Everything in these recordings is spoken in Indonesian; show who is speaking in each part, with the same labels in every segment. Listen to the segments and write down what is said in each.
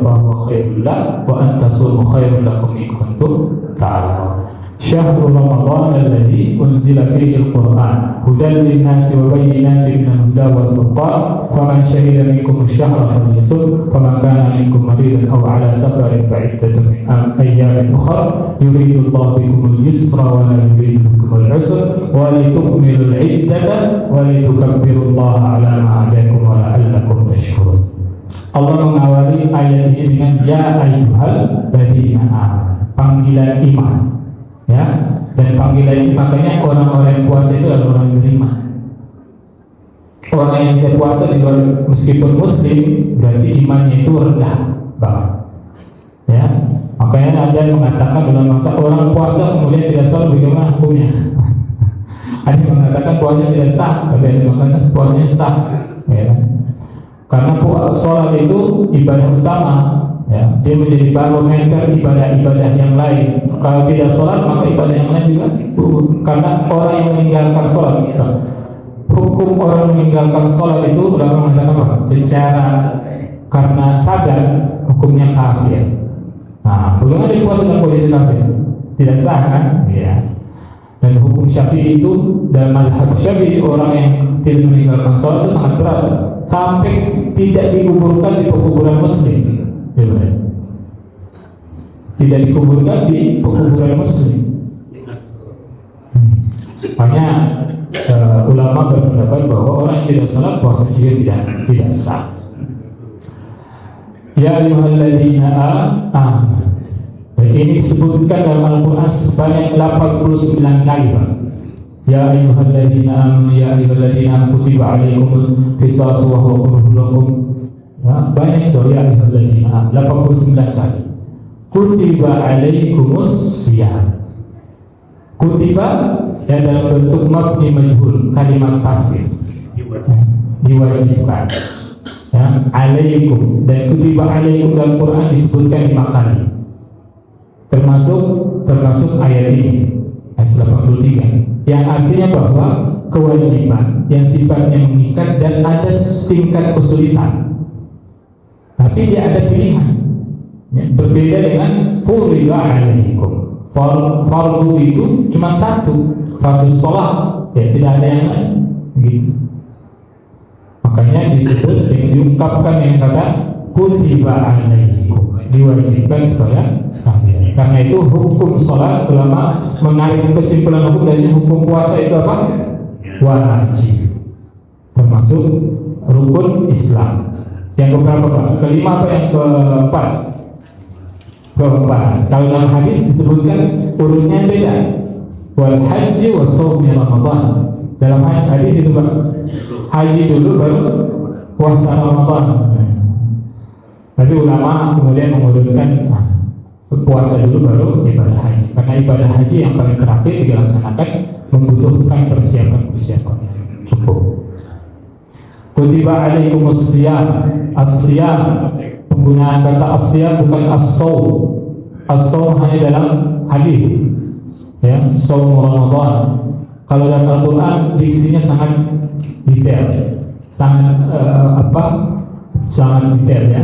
Speaker 1: fahuwa khairul lakum wa an tasumu khairul lakum in kuntum ta'lamun. Syahrul Ramadan alladzi unzila fihi al-Qur'an hudan lin-nasi wa bayyinatin minal huda wal furqan faman syahida minkum asy-syahra falyasum faman kana minkum maridan aw 'ala safarin fa'iddatun min ayyamin ukhra yuridu Allahu bikumul yusra wa la yuridu bikumul 'usra wa litukmilul 'iddata wa litukabbirullaha 'ala ma 'adakum wa la'allakum tashkurun. Allah mengawali ayat ini dengan ya ayyuhal ladzina amanu, panggilan iman. Ya, dan panggilan ini makanya orang-orang yang puasa itu adalah orang yang beriman. Orang yang tidak puasa di luar meskipun muslim berarti imannya itu rendah banget. Ya, makanya ada yang mengatakan dalam mata orang puasa kemudian tidak sholat bagaimana hukumnya? Ada yang mengatakan puasa tidak sah, tapi ada yang mengatakan puasanya sah. Ya, karena sholat itu ibadah utama. Ya, dia menjadi barometer ibadah-ibadah yang lain. Kalau tidak sholat maka ibadah yang lain juga karena orang yang meninggalkan sholat gitu. Hukum orang meninggalkan sholat itu ulama mengatakan apa? Secara karena sadar hukumnya kafir. Nah, bagaimana dia puasa dalam kondisi kafir? Tidak sah kan? Ya. Dan hukum Syafi'i itu dalam mazhab Syafi'i orang yang tidak meninggalkan sholat itu sangat berat sampai tidak dikuburkan di pekuburan muslim. Tidak dikuburkan di pekuburan muslim. Makanya ulama berpendapat bahwa orang yang tidak salat puasa juga tidak sah. Ya ayyuhalladzina amanu. Ini disebutkan dalam Al-Quran sebanyak 89 kali, Pak. Ya ayyuhalladzina amanu, ya ayyuhalladzina amanu kutiba alaikumul qisasu wa huwa kurhun lakum. Ya, banyak doa ya ayyuhalladzina amanu 89 kali. Kutiba alaikumus siyam. Kutiba ya dalam bentuk mabni majhul, kalimat pasif. Diwajibkan. Ya, alaikum, dan kutiba alaikum dalam Quran disebutkan 5 kali. Termasuk ayat ini, ayat 83, yang artinya bahwa kewajiban yang sifatnya mengikat dan ada tingkat kesulitan. Tapi dia ada pilihan. Ya, berbeda dengan furiḍa 'alaikum. Fardu itu cuma satu, fardu sholat, ya tidak ada yang lain, gitu. Makanya disebut diungkapkan yang kata kutiba 'alaikum, diwajibkan kepada kalian. Karena itu hukum sholat ulama menarik kesimpulan hukum dari hukum puasa itu apa? Wajib, termasuk rukun Islam. Yang keberapa Pak? Kelima apa yang keempat? Keempat. Kalau dalam hadis disebutkan urutnya beda. Wal haji wa shaumi Ramadan. Dalam hadis itu Pak, haji dulu baru puasa Ramadan. Tapi ulama kemudian mengurutkan puasa dulu baru ibadah haji. Karena ibadah haji yang paling terakhir dilaksanakan membutuhkan persiapan cukup. Kutiba alaikumus siyam. As-siyam, penggunaan kata as-siyam bukan as-shaum. As-shaum hanya dalam hadis. Ya, shaum Ramadan. Kalau dalam Al-Qur'an diksinya sangat detail. Sangat sangat detail ya.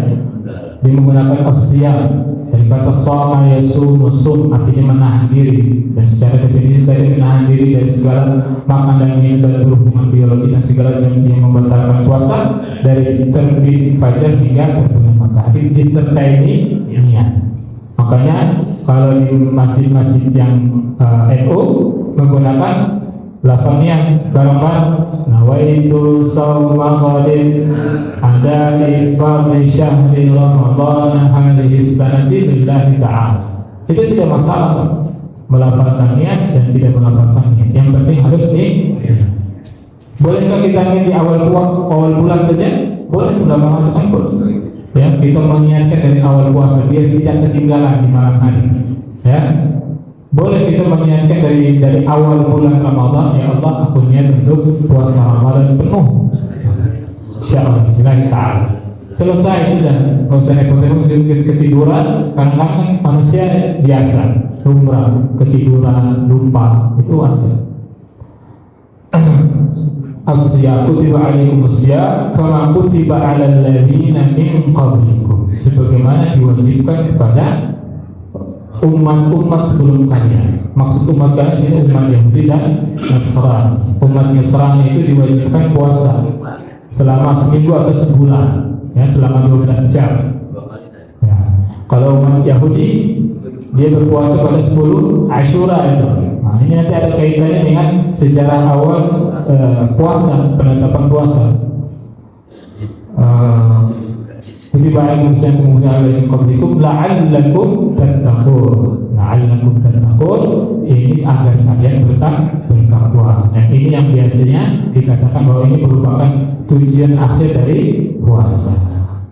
Speaker 1: Dia menggunakan as-siyam. Dari kata shama yasum, sum artinya menahan diri, dan secara definisi tadi menahan diri dari segala makan dan minum dan berhubungan biologi dan segala yang membatalkan puasa dari terbit fajar hingga terbenam matahari disertai niat. Makanya kalau di masjid-masjid yang NU menggunakan lafaz yang barang-barang nawaitu shauma qadin ada fardhi syahri Ramadan hadhihi sanati lillahi ta'ala. Itu tidak masalah melafalkan niat dan tidak melafalkan niat. Yang penting harus bolehkah kita niat di awal bulan saja? Boleh, ulama mengatakan boleh. Ya, kita meniatkan dari awal puasa biar tidak ketinggalan di malam hari. Ya. Boleh kita meniatkan dari awal bulan Ramadan, ya Allah aku niat untuk puasa Ramadan penuh. Insyaallah ta'ala. Selesai sudah, nggak usah repot-repot ketiduran. Kadang-kadang manusia biasa lumrah ketiduran, lupa, itu ada. As-siyam kutiba alaikumus-siyam kama kutiba alal ladzina min qablikum, sebagaimana diwajibkan kepada umat-umat sebelum kalian. Maksud umat kalian sini umat Yahudi dan Nasrani. Umat Nasrani itu diwajibkan puasa selama seminggu atau sebulan, ya, selama 12 jam. Ya. Kalau umat Yahudi dia berpuasa pada 10 Asyura itu. Nah, ini nanti ada kaitannya dengan sejarah awal puasa, penetapan puasa. Jadi baik yang kemudian alaikum qablikum la'allakum tattaqun. La'allakum tattaqun, ini agar kalian bertakwa. Dan ini yang biasanya dikatakan bahwa ini merupakan tujuan akhir dari puasa.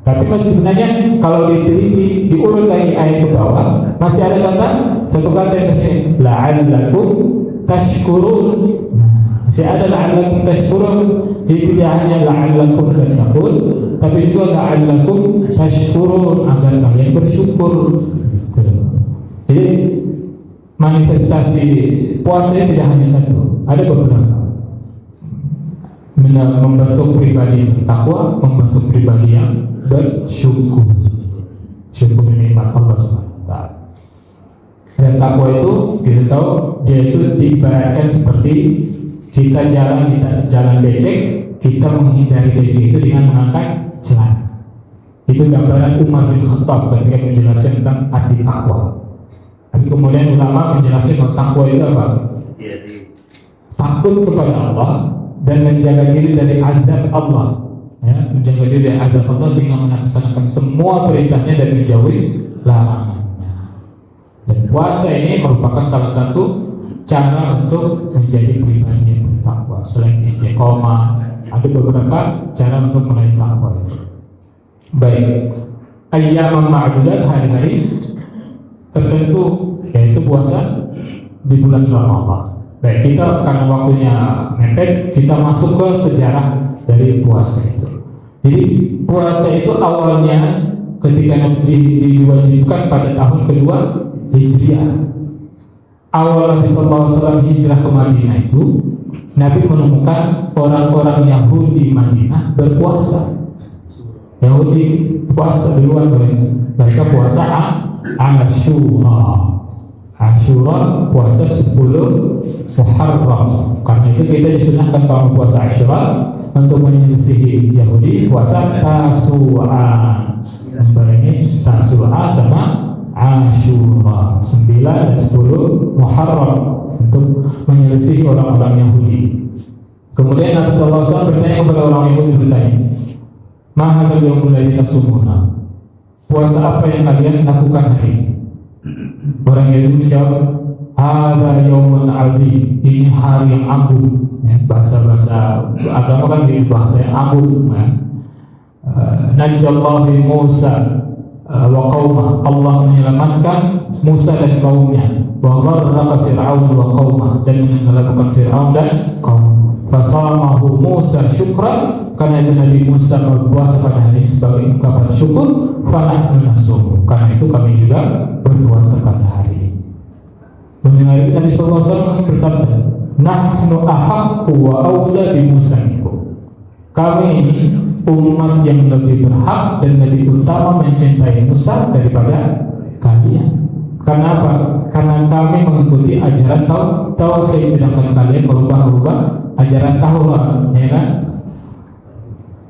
Speaker 1: Tapi masih sebenarnya kalau diteliti diurut lagi ayat ke bawah, masih ada kata satu kata yang kesini la'allakum tashkurun. Masih ada la'allakum tashkurun. Jadi tidak hanya la'allakum tattaqun, tapi juga la'allakum tashkurun, agar kalian bersyukur. Jadi manifestasi puasa tidak hanya satu, ada beberapa. Membentuk pribadi bertakwa, membentuk pribadi yang bersyukur, syukur nikmat Allah Subhanahu wa taala. Dan takwa itu kita tahu dia itu diibaratkan seperti kita jalan becek, kita menghindari becek itu dengan mengangkat celana. Itu gambaran Umar bin Khattab ketika menjelaskan tentang arti takwa. Tapi kemudian ulama menjelaskan bahwa takwa itu apa? Takut kepada Allah dan menjaga diri dari azab Allah, ya, menjaga diri dari azab Allah dengan melaksanakan semua perintahnya dan menjauhi larangannya. Dan puasa ini merupakan salah satu cara untuk menjadi pribadi yang bertakwa. Selain istiqomah, ada beberapa cara untuk meraih takwa itu. Baik, ayyam ma'dudat, hari-hari tertentu, yaitu puasa di bulan Ramadan. Baik, kita karena waktunya mepet, kita masuk ke sejarah dari puasa itu. Jadi puasa itu awalnya ketika diwajibkan pada tahun kedua Hijriah. Awal Nabi SAW hijrah ke Madinah itu, Nabi menemukan orang-orang Yahudi Madinah berpuasa. Yahudi puasa duluan mereka puasa Asyura. Asyura puasa 10 Muharram. Karena itu kita disunahkan kalau puasa Asyura untuk menyelisihi Yahudi puasa Tasu'a. Membarengi Tasu'a sama Asyura 9 dan 10 Muharram untuk menyelisihi orang-orang Yahudi. Kemudian Nabi SAW bertanya kepada orang Yahudi, bertanya, "Mahal yang mulai tasumuna?" Puasa apa yang kalian lakukan hari ini? Orang Yahudi menjawab, "Hadza yaumun azim." Ini hari yang agung. Ya, bahasa-bahasa agama kan itu bahasa yang agung. Ya. Najallahu Musa wa qaumah. Allah menyelamatkan Musa dan kaumnya. Wa gharraqa Fir'aun wa qaumah, dan menghilangkan Fir'aun dan kaum. Fasamahu Musa syukran, karena itu Nabi Musa berpuasa pada hari ini sebagai ungkapan syukur. Fanahnu nasum, karena itu kami juga berpuasa pada hari ini. Mendengar itu Nabi SAW langsung bersabda, "Nahnu ahaqqu wa awla bi Musa minkum." Kami ini umat yang lebih berhak dan lebih utama mencintai Musa daripada kalian. Karena apa? Karena kami mengikuti ajaran tauhid, sedangkan kalian merubah-rubah ajaran Taurat, ya kan?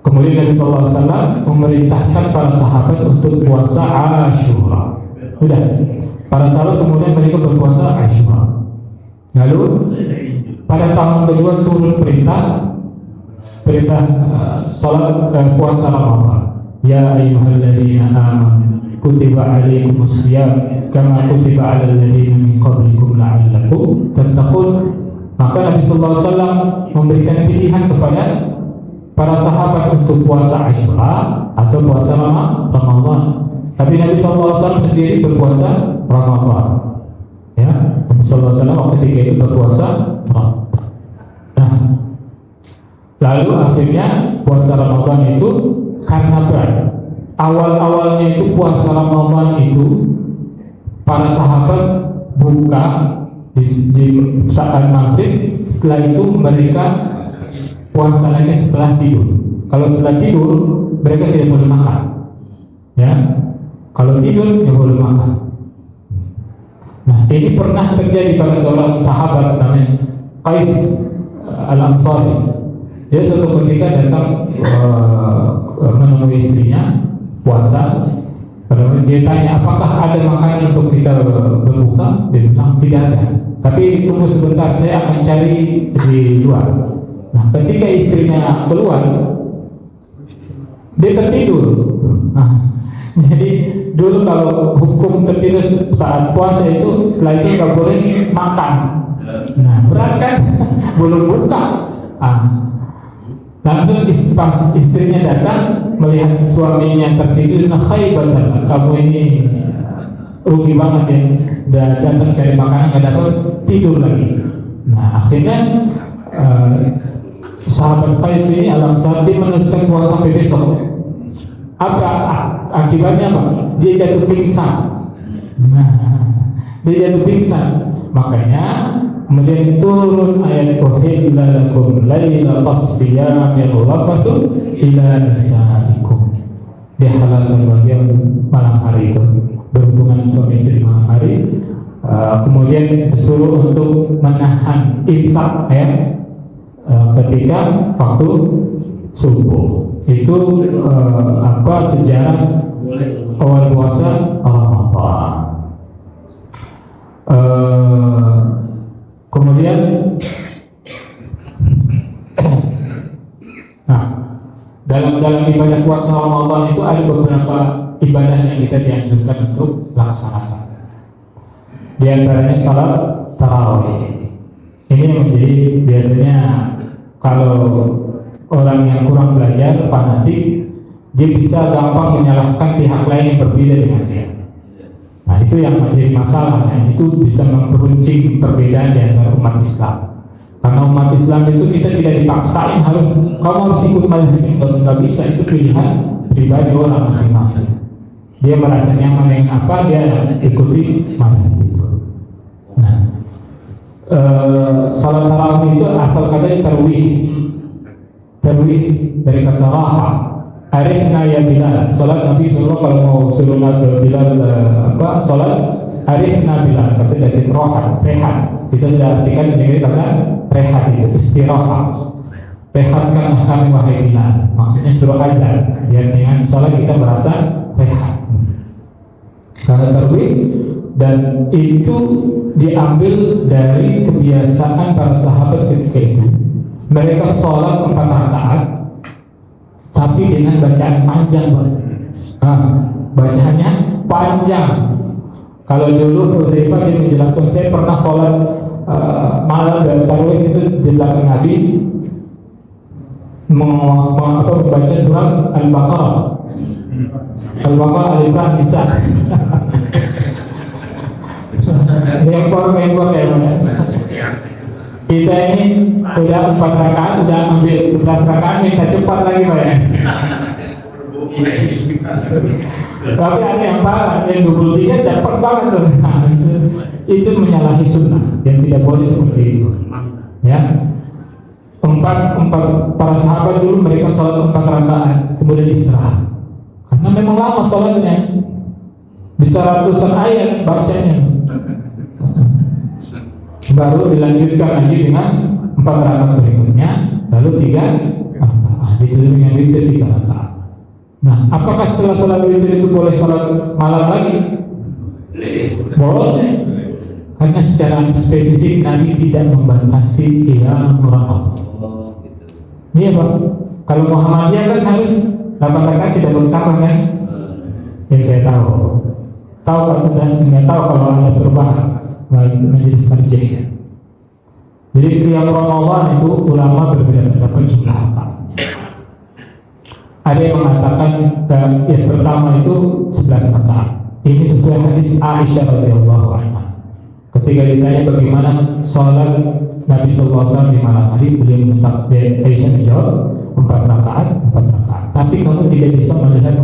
Speaker 1: Kemudian Nabi SAW memerintahkan para sahabat untuk puasa Asyura. Sudah, para sahabat kemudian mereka berpuasa Asyura. Lalu pada tahun kedua turun perintah salat puasa Ramadan. Ya ayyuhalladzina amanu kutiba alaikumus-siyam kama kutiba alal ladzina min qablikum la'allakum tattaqun. Maka Nabi sallallahu alaihi wasallam memberikan pilihan kepada para sahabat untuk puasa Asyura atau puasa Ramadan. Tapi Nabi sallallahu alaihi wasallam sendiri berpuasa Ramadan. Ya, Nabi sallallahu alaihi wasallam ketika itu berpuasa Ramadan. Nah, lalu akhirnya puasa Ramadan itu karena berat. Awal-awalnya itu puasa Ramadan itu para sahabat buka di saat maghrib, setelah itu mereka puasa lagi setelah tidur. Kalau setelah tidur mereka tidak boleh makan. Ya, kalau tidur ya boleh makan. Nah, ini pernah terjadi pada seorang sahabat namanya Qais Al-Ansari. Dia suatu ketika datang menemui istrinya puasa. Padahal dia tanya, apakah ada makanan untuk kita berbuka? Dia bilang tidak ada. Tapi tunggu sebentar, saya akan cari di luar. Nah, ketika istrinya keluar, dia tertidur. Nah, jadi dulu kalau hukum tertidur saat puasa itu, setelah itu nggak boleh makan. Nah, berat kan? Belum buka. Langsung pas istrinya datang melihat suaminya tertidur, nah khaybatan, kamu ini rugi banget ya, udah datang cari makanan nggak dapat, tidur lagi. Nah, akhirnya sahabat Qais ini Al-Ansari meneruskan puasa sampai besok. Apa akibatnya? Apa? Dia jatuh pingsan. Nah, dia jatuh pingsan. Makanya kemudian turun ayat uhilla lakum lailatas siyamir rafathu ila nisaikum. Dihalalkan bagi malam hari itu berhubungan suami istri malam hari. Kemudian disuruh untuk menahan imsak ya, ketika waktu subuh. Itu sejarah awal puasa Ramadan. Kemudian dalam ibadah puasa Ramadan itu ada beberapa ibadah yang kita dianjurkan untuk laksanakan. Di antaranya salat tarawih. Ini menjadi biasanya kalau orang yang kurang belajar, fanatik, dia bisa gampang menyalahkan pihak lain yang berbeda dengan dia. Nah, itu yang menjadi masalah, dan itu bisa memperuncing perbedaan di antara umat Islam. Karena umat Islam itu kita tidak dipaksain kamu harus ikut mazhab ini, nggak bisa, itu pilihan pribadi orang masing-masing. Dia merasa nyaman dengan apa, dia ikuti mazhab itu. Nah, salat tarawih itu asal kata tarwih. Tarwih dari kata raha. Arihna ya Bilal. Salat Nabi SAW kalau mau suruh Bilal salat, arihna Bilal, kata dari rohan, rehat. Kita sudah artikan menjadi kata rehat itu istirahat. Rehatkanlah kami wahai Bilal. Maksudnya suruh azan. Biar dengan salat kita merasa rehat. Kata tarwih, dan itu diambil dari kebiasaan para sahabat ketika itu. Mereka sholat 4 rakaat, tapi dengan bacaan panjang, bacaannya panjang. Kalau dulu Hudzaifah dia menjelaskan, saya pernah sholat malam dan tarawih itu di belakang Nabi, membaca surat Al-Baqarah, Al-Imran, Nisa. Mengekor ya. Kita ini udah 4 rakaat, udah ambil 11 rakaat, minta cepat lagi Pak ya. Tapi ada yang parah, yang 23 cepat banget tuh. Itu menyalahi sunnah, yang tidak boleh seperti itu. Ya, para sahabat dulu mereka sholat 4 rakaat, kemudian istirahat. Karena memang lama sholatnya, bisa ratusan ayat bacanya. Baru dilanjutkan lagi dengan 4 rakaat berikutnya, lalu 3 rakaat, ditutup dengan witir 3 rakaat. Nah, apakah setelah sholat witir itu boleh sholat malam lagi? Boleh, karena secara spesifik Nabi tidak membatasi qiyam Ramadan. Iya Pak, kalau Muhammadiyah kan harus 8 rakaat, tidak bertambah kan? Yang saya tahu dan nggak tahu kalau ada perubahan. Baik, majelis tarjih. Jadi qiyam Ramadan itu ulama berbeda pendapat jumlah rakaat. Ada yang mengatakan yang pertama itu 11 rakaat. Ini sesuai hadis Aisyah radhiyallahu anha. Ketika ditanya bagaimana sholat Nabi SAW di malam hari, beliau menjawab, Aisyah menjawab 4 rakaat. Tapi kamu tidak bisa melihat